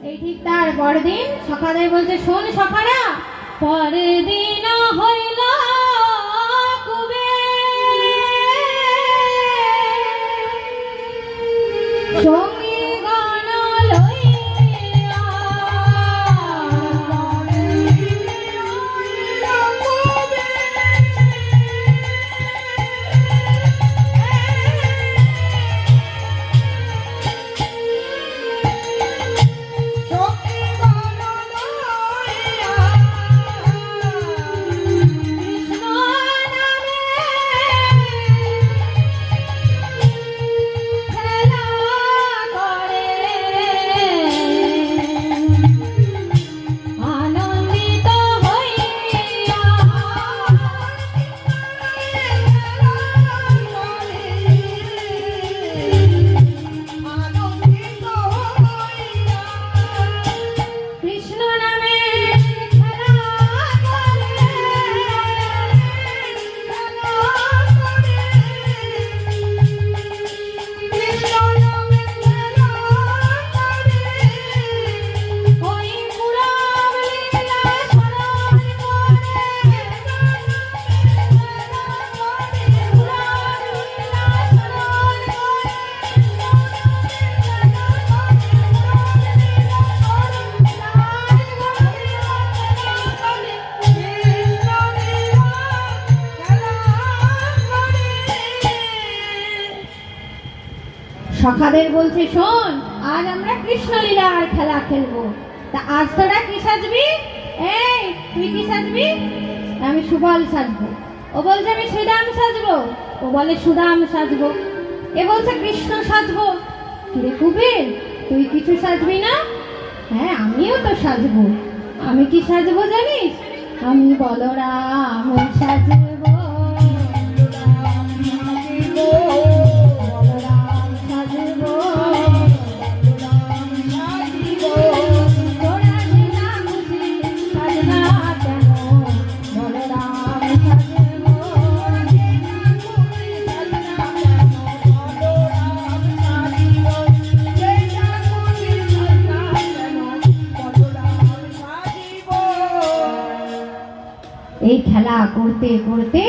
এই ঠিক তার পরদিন সখাদের বলছে, শোন সখারা, পরের দিন হইল কুবের সঙ্গী গণ লইয়া সখাদের বলছে, শোন, আজ আমরা কৃষ্ণলীলার খেলা খেলবো। তা আজ তোরা কি সাজবি? এই তুই কি সাজবি? আমি সুবল সাজবো। ও বলছে আমি শ্রীরাম সাজবো। ও বলে সুদাম সাজবো। এ বলছে কৃষ্ণ সাজবো। কিরে কুবের, তুই কিছু সাজবি না? হ্যাঁ, আমিও তো সাজবো। আমি কি সাজবো জানিস? আমি বলরাম সাজবো। এই খেলা করতে করতে